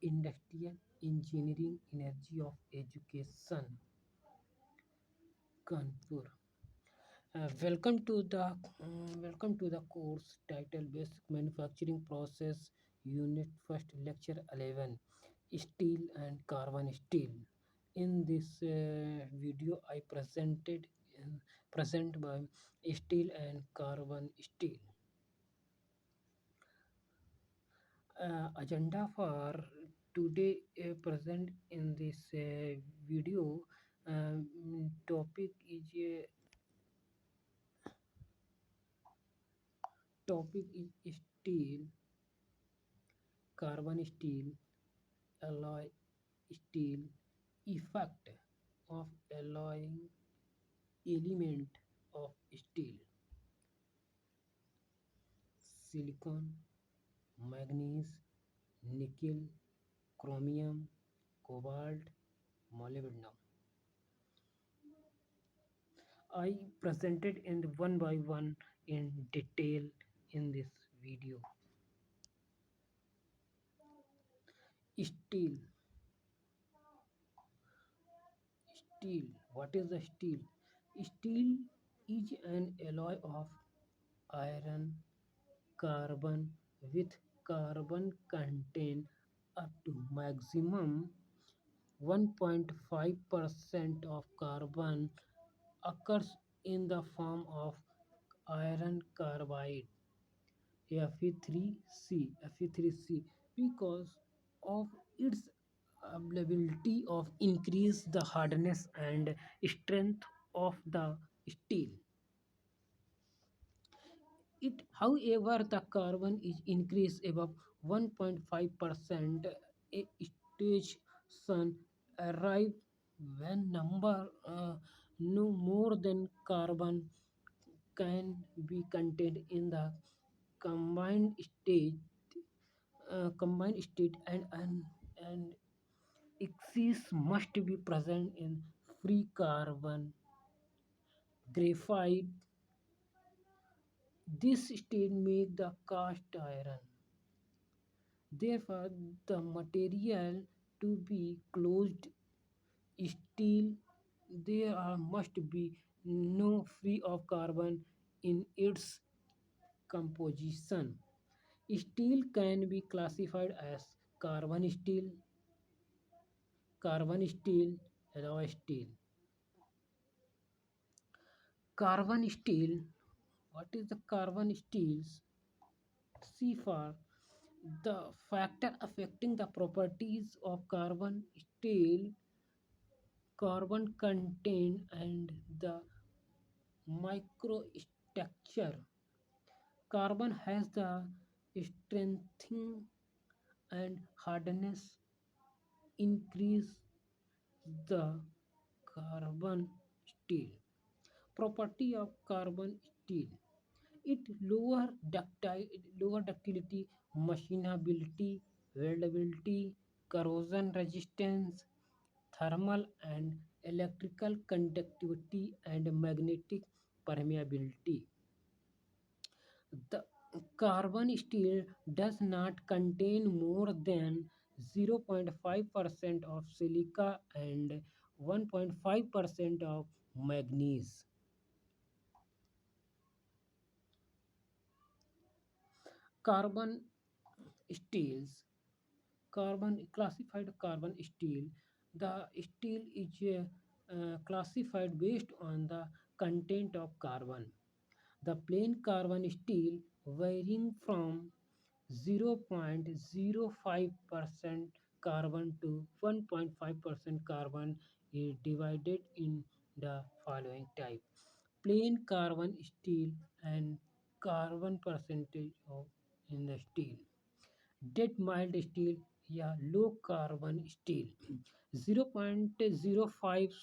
Industrial Engineering Energy of Education, Kanpur. Welcome to the course titled Basic Manufacturing Process Unit First Lecture 11, Steel and Carbon Steel. In this video, I present by steel and carbon steel. Agenda for today present in this video. Topic is steel, carbon steel, alloy steel, effect of alloying element of steel, silicon, manganese, nickel, chromium, cobalt, molybdenum. I presented in one by one in detail in this video. Steel. Steel. What is the steel? Steel is an alloy of iron, carbon with carbon content up to maximum 1.5% of carbon occurs in the form of iron carbide Fe3C because of its ability of increase the hardness and strength of the steel. It, however, the carbon is increased above 1.5%. A station arrive when number no more than carbon can be contained in the combined state and excess must be present in free carbon graphite. This state make the cast iron. Therefore, the material to be closed steel, there must be no free of carbon in its composition. Steel can be classified as carbon steel, alloy steel. Carbon steel. What is the carbon steels? See for the factor affecting the properties of carbon steel, carbon content, and the microstructure. Carbon has the strengthening and hardness increase the carbon steel. Property of carbon steel. It lower ductility, machinability, weldability, corrosion resistance, thermal and electrical conductivity, and magnetic permeability. The carbon steel does not contain more than 0.5% of silica and 1.5% of manganese. Carbon steels, carbon classified carbon steel. The steel is classified based on the content of carbon. The plain carbon steel varying from 0.05% carbon to 1.5% carbon is divided in the following type: plain carbon steel and carbon percentage of in the steel. Dead mild steel या low carbon steel 0.05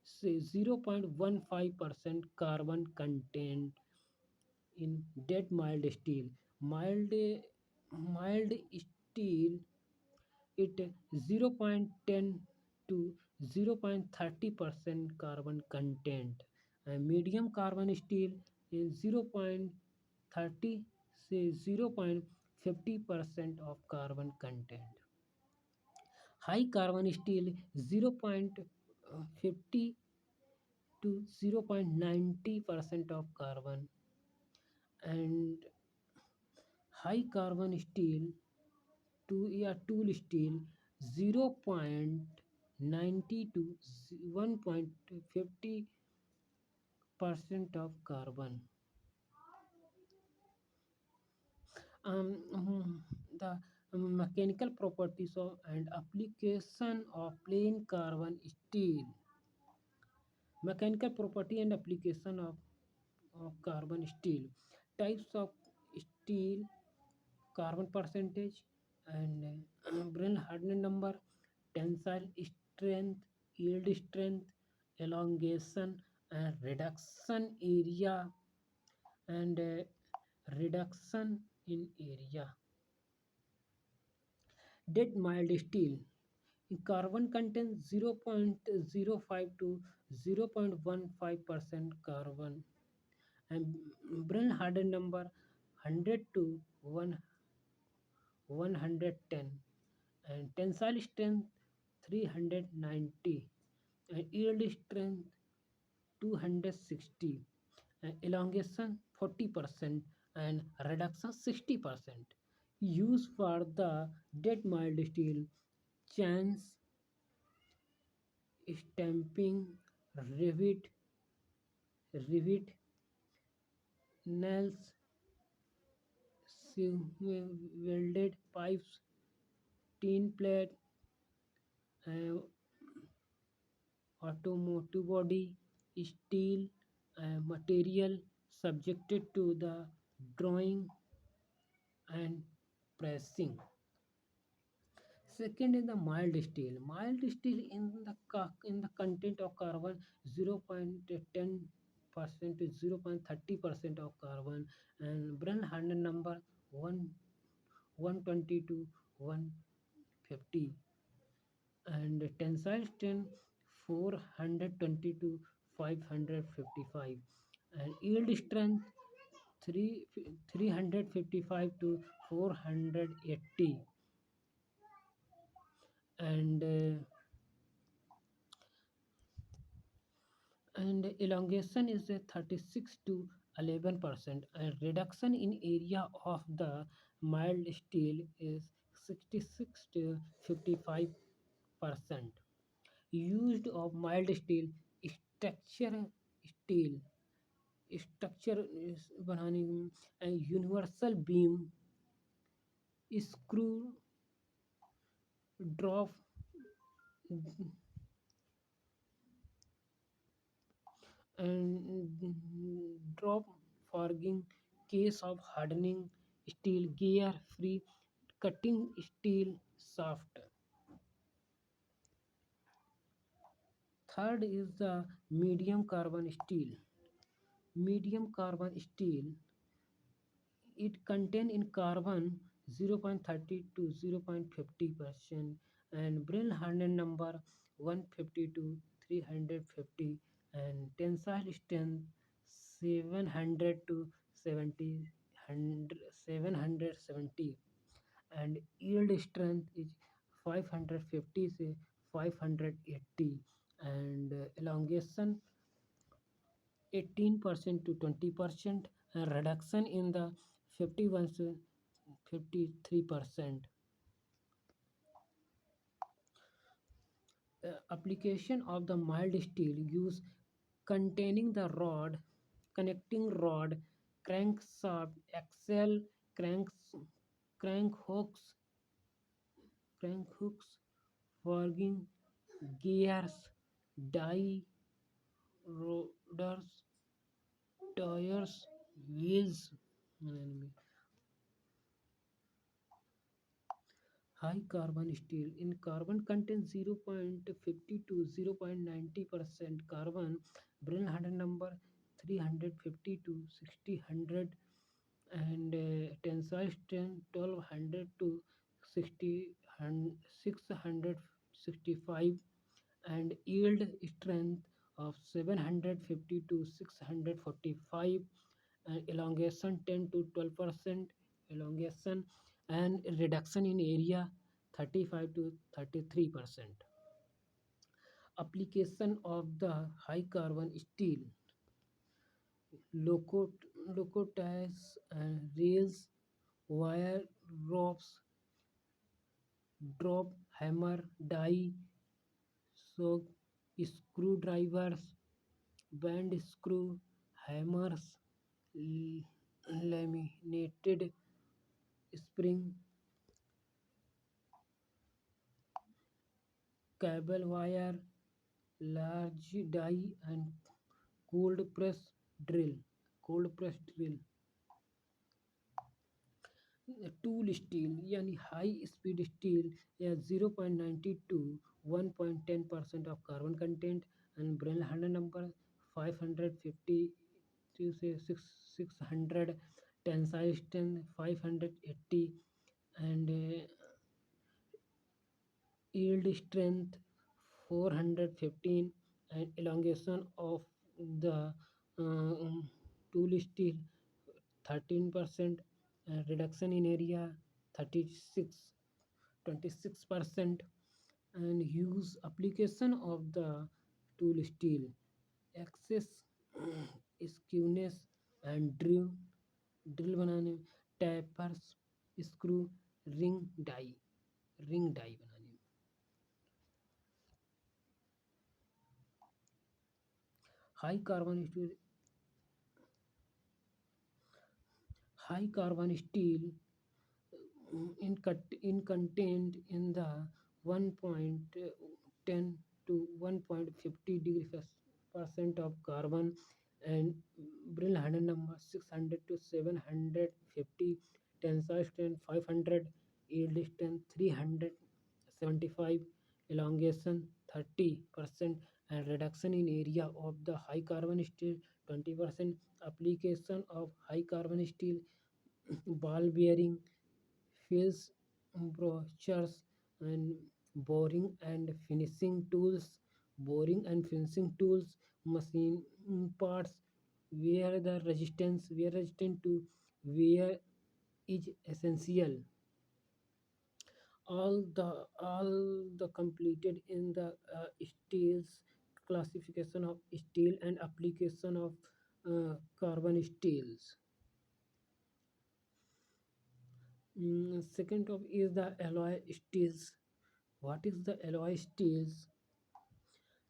से 0.15% carbon content in dead mild steel. Mild steel it 0.10 to 0.30% carbon content, and medium carbon steel is 0.30 से 0.50% of carbon content. High carbon steel 0.50 to 0.90% of carbon, and high carbon steel tool steel 0.90 to 1.50% of carbon. The mechanical properties of and application of plain carbon steel. Mechanical property and application of carbon steel. Types of steel, carbon percentage, and Bren hardness number, tensile strength, yield strength, elongation, and reduction area, and reduction in area. Dead mild steel. Carbon contains 0.05 to 0.15% carbon, and Bren hardened number 100 to 110, and tensile strength 390, and yield strength 260, and elongation 40%, and reduction 60%. Used for the dead mild steel, chains, stamping, rivet, rivet, nails, welded pipes, tin plate, uh, automotive body, steel material subjected to the drawing and pressing. Second is the mild steel. Mild steel in the content of carbon 0.10% to 0.30% of carbon, and Bren handle number 1 120 to 150, and tensile strength 420 to 555, and yield strength 3 355 to 480, and elongation is a 36 to 11%, and reduction in area of the mild steel is 66 to 55%. Used of mild steel, structure steel structure is बनाने में, and universal beam, screw, drop, and drop forging, case of hardening steel, gear free cutting steel shaft. Third is the medium carbon steel. Medium carbon steel, it contain in carbon 0.30 to 0.50%, and Brill hardening number 150 to 350, and tensile strength 700 to 70 770, and yield strength is 550 to 580, and elongation 18% to 20%, and reduction in the 51 to 53%. Application of the mild steel use containing the rod, connecting rod, crankshaft, axle, cranks, crank hooks, forging, gears, die, rotors, tires, wheels. High carbon steel. In carbon contains 0.50 to 0.90% carbon. Bren hardening number 350 to 600, and tensile strength 1200 to 665, and yield strength of 750 to 645, and elongation 10 to 12% elongation, and reduction in area 35 to 33%. Application of the high carbon steel, locomotives and rails, wire ropes, drop hammer, die, so screwdrivers, band screw, hammers, laminated spring, cable wire, large die, and cold press drill. Cold press drill. Tool steel यानी high speed steel या 0.92 1.10% of carbon content and Brenner Handle number 550 to say 600 tensile strength 580 and yield strength 415 and elongation of the tool steel 13% and reduction in area 26% and use application of the tool steel excess skewness and drill बनाने tapers screw ring die बनाने high carbon steel high carbon steel in contained in the 1.10 to 1.50 degree percent of carbon and Brill handle number 600 to 750 tensile strength 500 yield strength 375 elongation 30% and reduction in area of the high carbon steel 20% application of high carbon steel ball bearing fields brochures and boring and finishing tools machine parts where resistant to wear is essential all the completed in the steels classification of steel and application of carbon steels. Second of is the alloy steels. What is the alloy steels?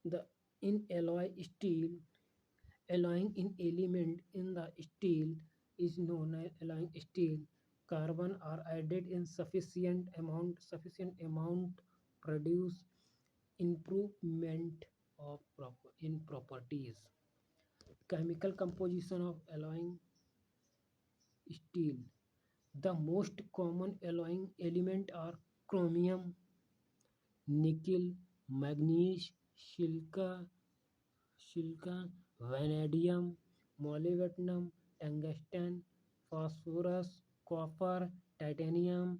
The in alloy steel, alloying in element in the steel is known as alloying steel. Carbon are added in sufficient amount produce improvement of in properties. Chemical composition of alloying steel. The most common alloying element are chromium, nickel, manganese, silica, vanadium, molybdenum, tungsten, phosphorus, copper, titanium,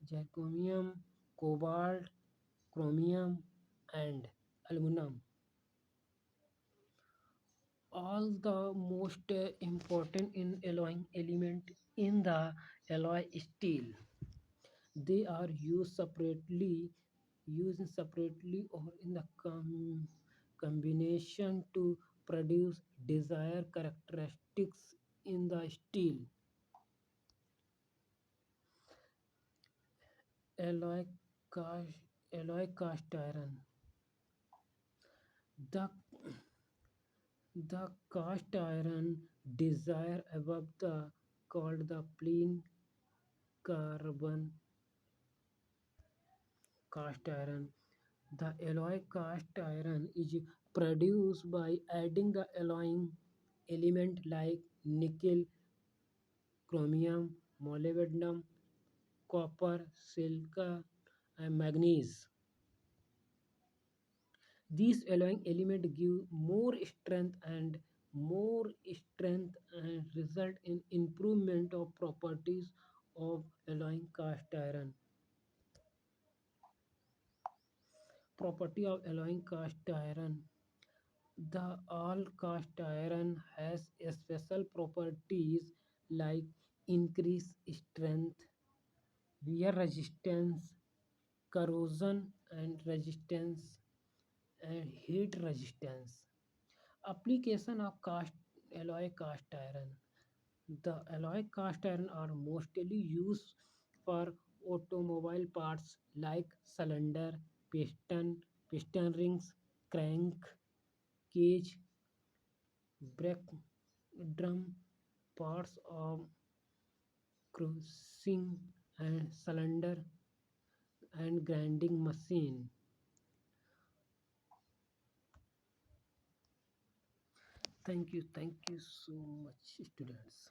zirconium, cobalt, chromium, and aluminum. All the most important in alloying element in the alloy steel. They are used separately or in the combination to produce desired characteristics in the steel. Alloy cast, alloy cast iron. The, the cast iron desire above the called the plain carbon cast iron. The alloy cast iron is produced by adding the alloying element like nickel, chromium, molybdenum, copper, silica, and manganese. These alloying elements give more strength and result in improvement of properties of alloying cast iron. Property of alloying cast iron. The all cast iron has special properties like increased strength, wear resistance, corrosion and resistance, and heat resistance. Application of cast alloy cast iron. The alloy cast iron are mostly used for automobile parts like cylinder, piston rings, crank, cage, brake drum, parts of cruising and cylinder and grinding machine. Thank you so much, students.